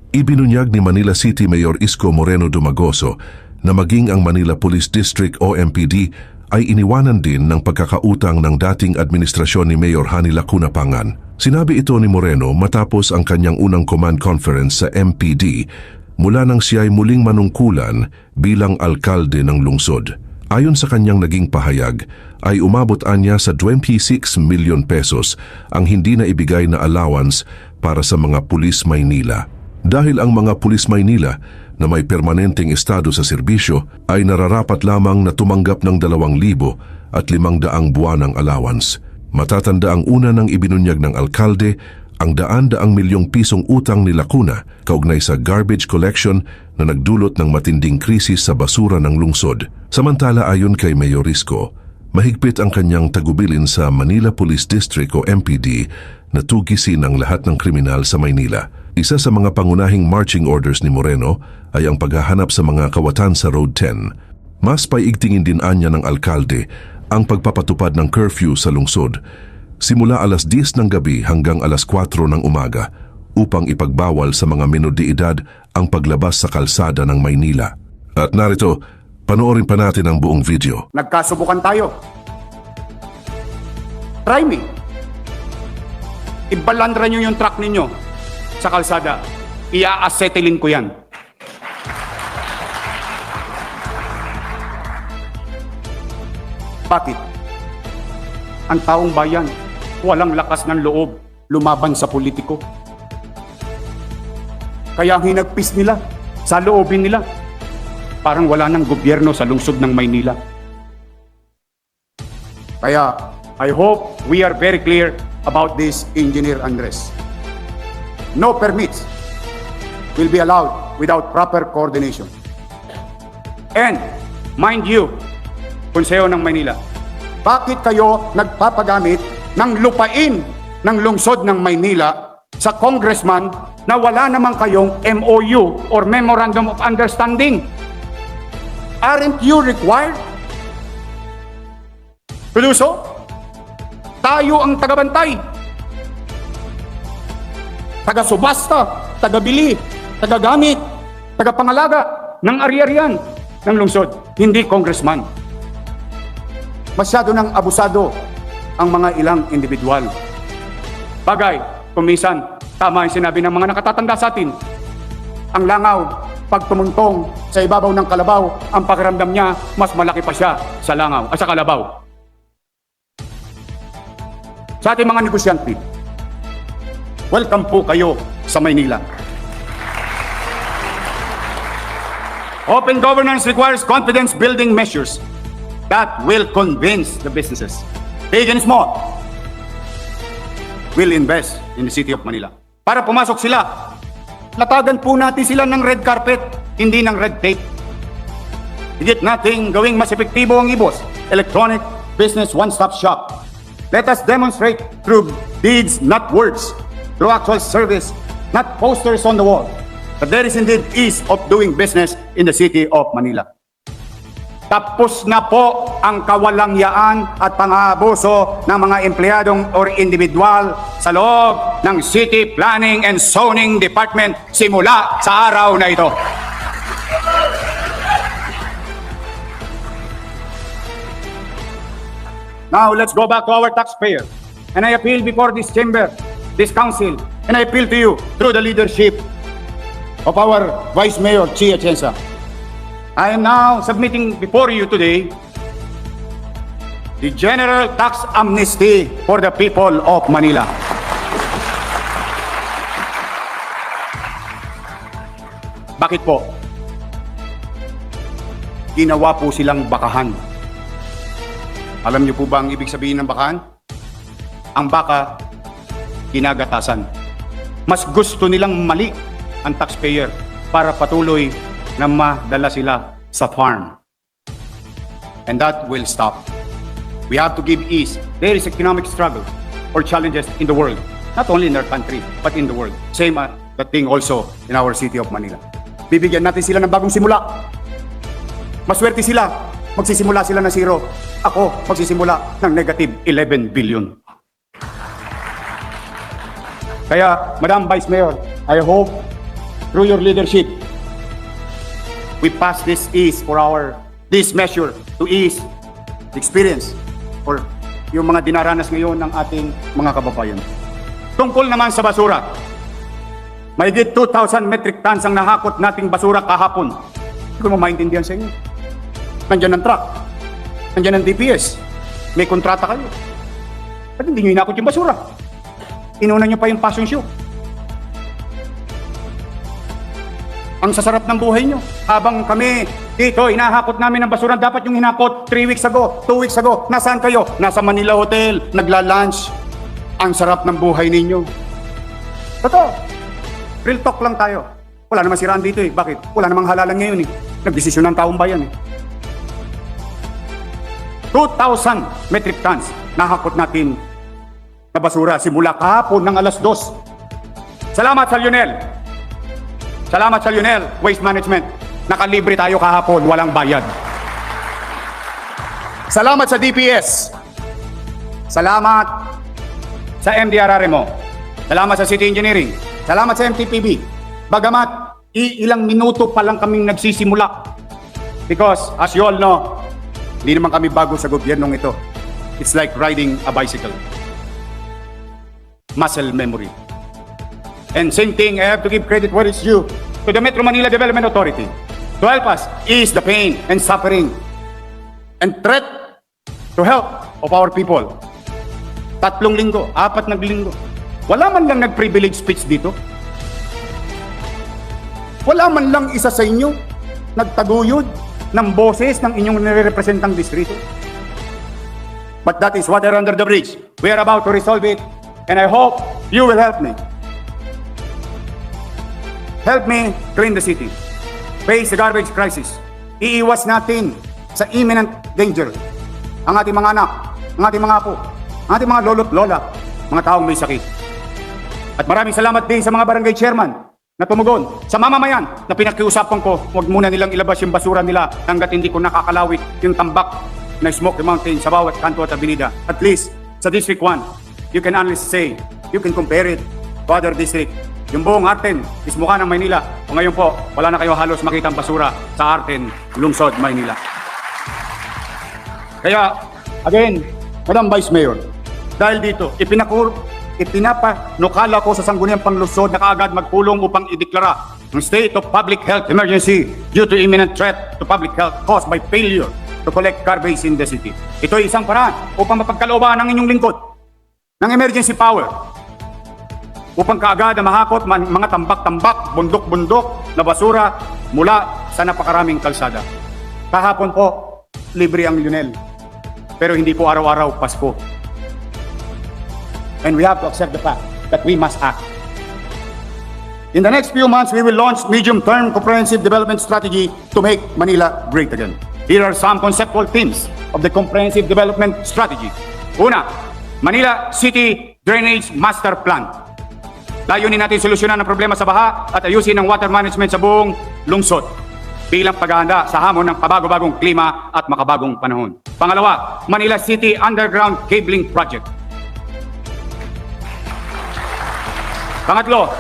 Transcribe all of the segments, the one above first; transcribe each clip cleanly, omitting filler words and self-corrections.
Ibinunyag ni Manila City Mayor Isko Moreno Dumagoso na maging ang Manila Police District o MPD ay iniwanan din ng pagkakautang ng dating administrasyon ni Mayor Hani Lacuna Pangan. Sinabi ito ni Moreno matapos ang kanyang unang command conference sa MPD mula nang siya ay muling manungkulan bilang alkalde ng lungsod. Ayon sa kanyang naging pahayag, ay umabot anya sa 26 million pesos ang hindi na ibigay na allowance para sa mga pulis Maynila. Dahil ang mga pulis Maynila na may permanenteng estado sa serbisyo ay nararapat lamang na tumanggap ng 2,000 at 500 buwanang allowance. Matatanda ang una ng ibinunyag ng alkalde ang daan-daang milyong pisong utang ni Lacuna kaugnay sa garbage collection na nagdulot ng matinding krisis sa basura ng lungsod. Samantala ayon kay Mayor Isko, mahigpit ang kanyang tagubilin sa Manila Police District o MPD na tugisin ang lahat ng kriminal sa Maynila. Isa sa mga pangunahing marching orders ni Moreno ay ang paghahanap sa mga kawatan sa Road 10. Mas paigtingin din anya ng alkalde ang pagpapatupad ng curfew sa lungsod simula alas 10 ng gabi hanggang alas 4 ng umaga upang ipagbawal sa mga menor de edad ang paglabas sa kalsada ng Maynila. At narito, panoorin pa natin ang buong video. Nagkasubukan tayo. Try me. Ibalandra nyo yung truck ninyo sa kalsada. Ia-acetylene ko yan. Bakit? Ang taong bayan, walang lakas ng loob lumaban sa politiko. Kaya ang hinagpis nila, sa loobin nila, parang wala ng gobyerno sa lungsod ng Maynila. Kaya, I hope we are very clear about this, Engineer Andres. No permits will be allowed without proper coordination. And, mind you, Konseho ng Maynila, bakit kayo nagpapagamit ng lupain ng lungsod ng Maynila sa congressman na wala naman kayong MOU or Memorandum of Understanding? Aren't you required? Peluso, tayo ang tagabantay, taga-subasta, taga-bili, taga-gamit, taga-pangalaga ng ari-arian ng lungsod, hindi congressman. Masyado nang abusado ang mga ilang individual. Bagay, kumisan, tama yung sinabi ng mga nakatatanda sa atin. Ang langaw, pag tumuntong sa ibabaw ng kalabaw, ang pakiramdam niya, mas malaki pa siya sa langaw at sa kalabaw. Sa ating mga negosyante, welcome po kayo sa Maynila. Open governance requires confidence-building measures that will convince the businesses, big and small, will invest in the city of Manila. Para pumasok sila, latagan po natin sila ng red carpet, hindi ng red tape. Higit natin gawing mas epektibo ang IBOS, Electronic Business One-Stop Shop. Let us demonstrate through deeds, not words, through actual service, not posters on the wall, that there is indeed ease of doing business in the city of Manila. Tapos na po ang kawalangyaan at pang-aabuso ng mga empleyadong or individual sa loob ng City Planning and Zoning Department simula sa araw na ito. Now, let's go back to our taxpayer. And I appeal before this chamber, this council, and I appeal to you through the leadership of our Vice Mayor, Chi Atienza. I am now submitting before you today the General Tax Amnesty for the people of Manila. Bakit po? Ginawa po silang bakahan. Alam niyo po ba ang ibig sabihin ng bakahan? Ang baka, ginagatasan. Mas gusto nilang mali ang taxpayer para patuloy na madala sila sa farm. And that will stop. We have to give ease. There is economic struggle or challenges in the world, not only in our country, but in the world. Same that thing also in our city of Manila. Bibigyan natin sila ng bagong simula. Maswerte sila. Magsisimula sila ng zero. Ako, magsisimula ng negative 11 billion. Kaya, Madam Vice Mayor, I hope through your leadership, we pass this measure to ease the experience or yung mga dinaranas ngayon ng ating mga kababayan. Tungkol naman sa basura, mahigit 2,000 metric tons ang nahakot nating basura kahapon. Hindi ko maintindihan sa inyo. Nandiyan ang truck, nandiyan ang DPS, may kontrata kayo. Ba't hindi nyo hinakot yung basura? Inuna nyo pa yung passion show. Ang sasarap ng buhay nyo. Habang kami dito, hinahakot namin ang basura. Dapat yung hinakot 3 weeks ago, 2 weeks ago. Nasaan kayo? Nasa Manila Hotel, nagla-lunch. Ang sarap ng buhay ninyo. Totoo. Real talk lang tayo. Wala namang siraan dito eh. Bakit? Wala namang halalan ngayon eh. Nagdesisyon ng taong bayan eh. 2,000 metric tons nahakot natin na basura simula kahapon ng alas 2. Salamat sa Lionel. Salamat sa Lionel Waste Management. Nakalibre tayo kahapon, walang bayad. Salamat sa DPS. Salamat sa MDRRMO. Salamat sa City Engineering. Salamat sa MTPB. Bagamat ilang minuto pa lang kaming nagsisimula. Because as you all know, hindi naman kami bago sa gobyernong ito. It's like riding a bicycle. Muscle memory. And same thing, I have to give credit where it's due to the Metro Manila Development Authority to help us ease the pain and suffering and threat to help of our people. 3 linggo, 4 na linggo. Wala man lang nag-privilege speech dito. Wala man lang isa sa inyo nagtaguyod ng boses ng inyong nire-representang distrito. But that is water under the bridge. We are about to resolve it, and I hope you will help me. Help me clean the city. Face the garbage crisis. Iiwas natin sa imminent danger ang ating mga anak, ang ating mga apo, ang ating mga lolo't lola, mga taong may sakit. At maraming salamat din sa mga barangay chairman na tumugon, sa mamamayan na pinakiusapan ko, huwag muna nilang ilabas yung basura nila hanggat hindi ko nakakalawit yung tambak na Smoky Mountain sa bawat kanto at avenida. At least, sa District 1, you can honestly say, you can compare it to other district. Yung buong Arten is mukha ng Maynila. O ngayon po, wala na kayo halos makitang basura sa Arten, Lungsod, Maynila. Kaya, again, Madam Vice Mayor, dahil dito, ipinapanukala ko sa sangguniang panglusod na kaagad magpulong upang ideklara ang state of public health emergency due to imminent threat to public health caused by failure to collect garbage in the city. Ito ay isang paraan upang mapagkalooban ng inyong lingkod ng emergency power upang kaagad na mahakot mga tambak-tambak, bundok-bundok na basura mula sa napakaraming kalsada. Kahapon po, libre ang Lionel. Pero hindi po araw-araw Pasko. And we have to accept the fact that we must act. In the next few months, we will launch medium-term comprehensive development strategy to make Manila great again. Here are some conceptual themes of the comprehensive development strategy. Una, Manila City Drainage Master Plan. Layunin natin solusyonan ang problema sa baha at ayusin ang water management sa buong lungsod bilang paghahanda sa hamon ng pabago-bagong klima at makabagong panahon. Pangalawa, Manila City Underground Cabling Project. Pangatlo,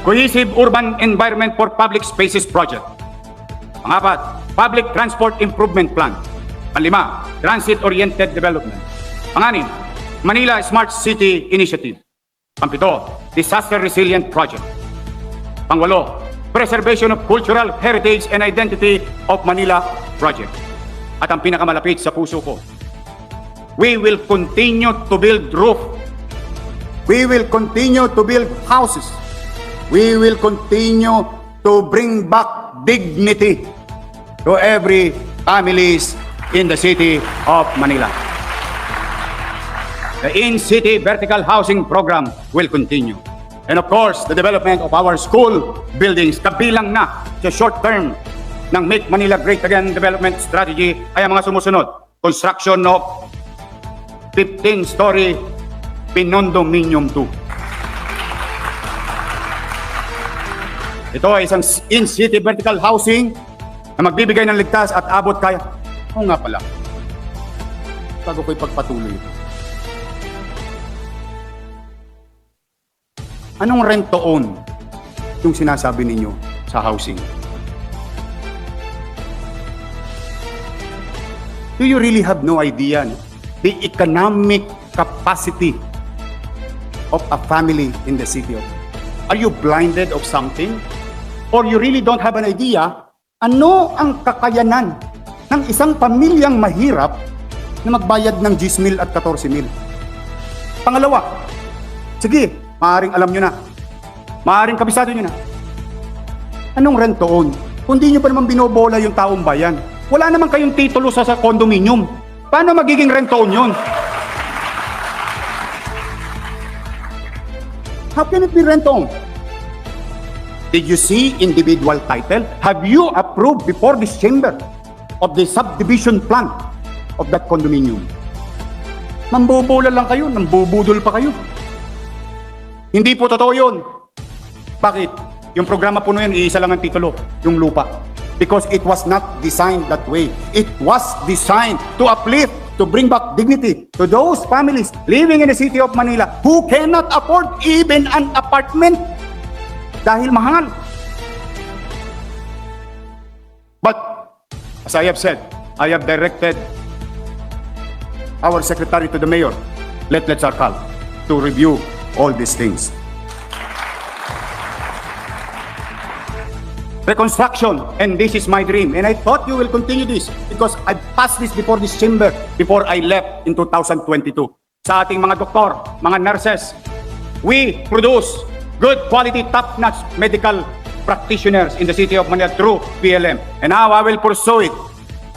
Cohesive Urban Environment for Public Spaces Project. Pangapat, Public Transport Improvement Plan. Panlima, Transit-Oriented Development. Panganim, Manila Smart City Initiative. Pampito, Disaster Resilient Project. Pangwalo, Preservation of Cultural Heritage and Identity of Manila Project. At ang pinakamalapit sa puso ko, we will continue to build roof. We will continue to build houses. We will continue to bring back dignity to every families in the city of Manila. The in-city vertical housing program will continue. And of course, the development of our school buildings, kabilang na sa short term ng Make Manila Great Again development strategy ay ang mga sumusunod. Construction of 15-story Pinondominium 2. Ito ay isang in-city vertical housing na magbibigay ng ligtas at abot kaya. Oo nga pala. Bago ko'y pagpatuloy ito. Anong rent to own yung sinasabi ninyo sa housing? Do you really have no idea the economic capacity of a family in the city of? Are you blinded of something? Or you really don't have an idea ano ang kakayanan ng isang pamilyang mahirap na magbayad ng 10,000 at 14,000? Pangalawa, sige, maaaring alam nyo na, maaaring kabisado nyo na. Anong rent-to-own? Kung di nyo pa naman binobola yung taong bayan, wala naman kayong titulo sa condominium. Paano magiging rent-to-own yun? How can it be rent-to-own? Did you see individual title? Have you approved before this chamber of the subdivision plan of that condominium? Mambobola lang kayo, nambubudol pa kayo. Hindi po totoo yun. Bakit? Yung programa po na yun, iisa lang ang titulo, yung lupa. Because it was not designed that way. It was designed to uplift, to bring back dignity to those families living in the city of Manila who cannot afford even an apartment dahil mahal. But, as I have said, I have directed our secretary to the mayor, Let's Arcal, to review all these things. Reconstruction, and this is my dream, and I thought you will continue this because I passed this before this chamber before I left in 2022. Sa ating mga doktor, mga nurses, we produce good quality, top-notch medical practitioners in the city of Manila through PLM. And now I will pursue it.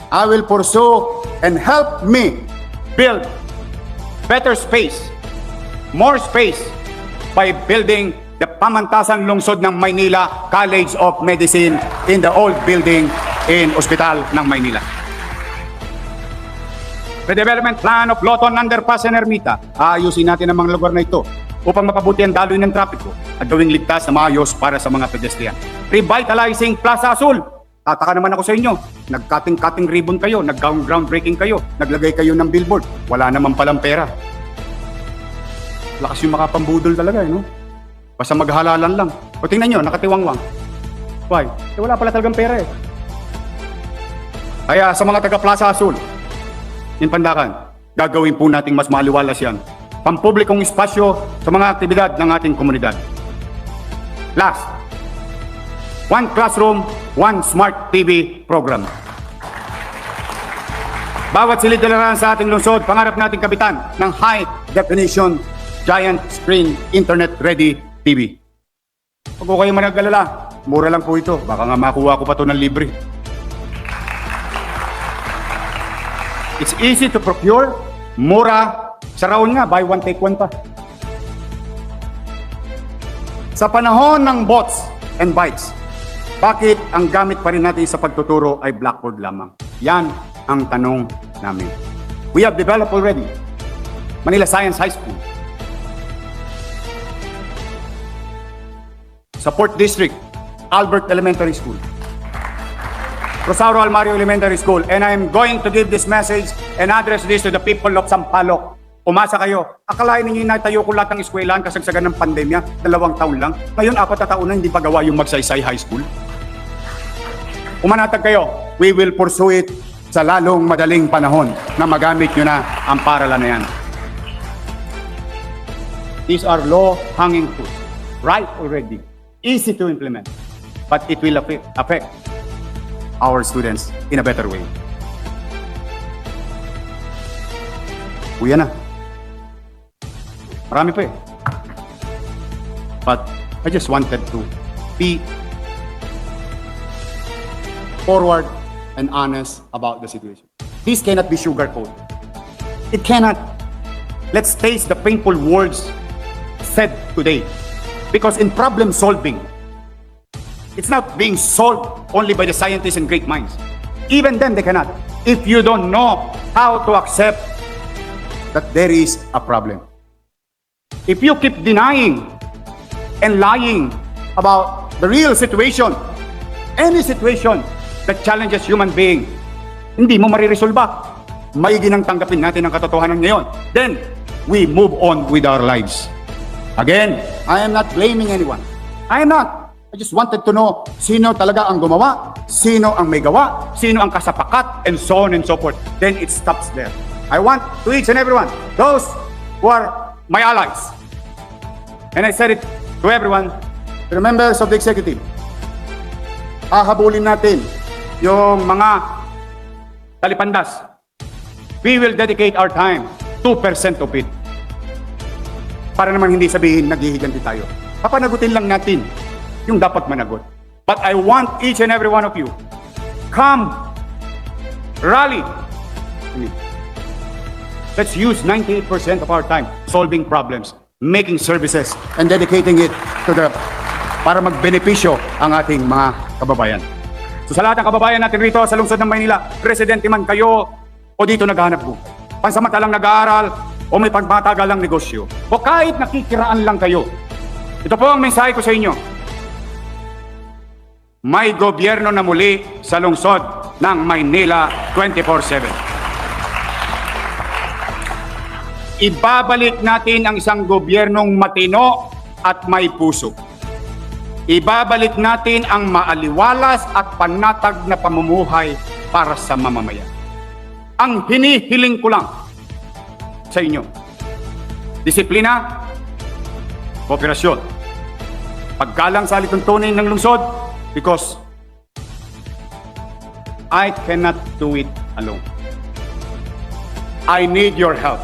I will pursue and help me build better space, more space by building the Pamantasan Lungsod ng Maynila College of Medicine in the old building in Hospital ng Maynila. The development plan of Loton Underpass and Ermita, ayusin natin ang mga lugar na ito upang mapabuti ang daloy ng trapiko at gawing ligtas na maayos para sa mga pedestrian. Revitalizing Plaza Azul. Tataka naman ako sa inyo, nag-cutting ribbon kayo, nag-groundbreaking kayo, naglagay kayo ng billboard, wala naman palang pera. Lakas yung makapambudol talaga, no? Basta maghalalan lang. O tingnan nyo, nakatiwangwang. Why? Wala pala talagang pera eh. Kaya sa mga taga Plaza Azul, in Pandacan, gagawin po nating mas maliwalas yan. Pampublikong espasyo sa mga aktibidad ng ating komunidad. Last, 1 classroom, 1 smart TV program. Bawat silid-dalaran sa ating lungsod, pangarap nating kapitan ng high definition, giant screen, internet-ready TV. Huwag ko kayo manag-alala, mura lang po ito. Baka nga makuha ko pa ito ng libre. It's easy to procure, mura, sa raon nga, buy one, take one pa. Sa panahon ng bots and bikes, bakit ang gamit pa rin natin sa pagtuturo ay blackboard lamang? Yan ang tanong namin. We have developed already Manila Science High School, Support District, Albert Elementary School, Rosario Almario Elementary School, and I am going to give this message and address this to the people of Sampaloc. Umasa kayo. Akalain ninyo inatayo ko lahat ng eskwelahan kasagsagan ng pandemya, 2 taon lang. Ngayon, 4 na taon na hindi pa gawa yung Magsaysay High School. Umanatag kayo. We will pursue it sa lalong madaling panahon na magamit nyo na ang paralan na yan. These are low-hanging fruits. Right already. Easy to implement, but it will affect our students in a better way. Uya na. Marami pa eh. But I just wanted to be forward and honest about the situation. This cannot be sugarcoated. It cannot. Let's face the painful words said today. Because in problem solving, it's not being solved only by the scientists and great minds. Even then, they cannot. If you don't know how to accept that there is a problem. If you keep denying and lying about the real situation, any situation that challenges human being, hindi mo mariresolba. Maigi nang tanggapin natin ang katotohanan ngayon. Then, we move on with our lives. Again, I am not blaming anyone. I am not. I just wanted to know sino talaga ang gumawa, sino ang may gawa, sino ang kasapakat, and so on and so forth. Then it stops there. I want to each and everyone, those who are my allies, and I said it to everyone, to the members of the executive, hahabulin natin yung mga talipandas. We will dedicate our time, 2% of it. Para naman hindi sabihin naghihiganti tayo. Papanagutin lang natin yung dapat managot. But I want each and every one of you, come, rally. Let's use 98% of our time solving problems, making services, and dedicating it to para magbenepisyo ang ating mga kababayan. So sa lahat ng kababayan natin rito sa lungsod ng Maynila, residente man kayo o dito naghahanap buhay, pansamantalang nag-aaral o may pagmatagalang negosyo, o kahit nakikiraan lang kayo, ito po ang mensahe ko sa inyo. May gobyerno na muli sa lungsod ng Maynila 24/7. Ibabalik natin ang isang gobyernong matino at may puso. Ibabalik natin ang maaliwalas at panatag na pamumuhay para sa mamamayan. Ang hinihiling ko lang sa inyo, disiplina, kooperasyon, paggalang sa alituntunin ng lungsod, because I cannot do it alone. I need your help.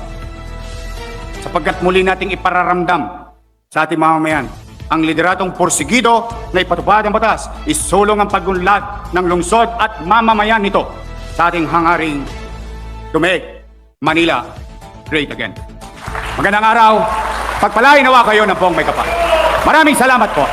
Sapagkat muli nating ipararamdam sa ating mamamayan ang lideratong porsigido na ipatupad ang batas, isulong ang pagunlad ng lungsod at mamamayan nito sa ating hangaring to make Manila great again. Magandang araw. Pagpalain nawa kayo ng buong may kapal. Maraming salamat po.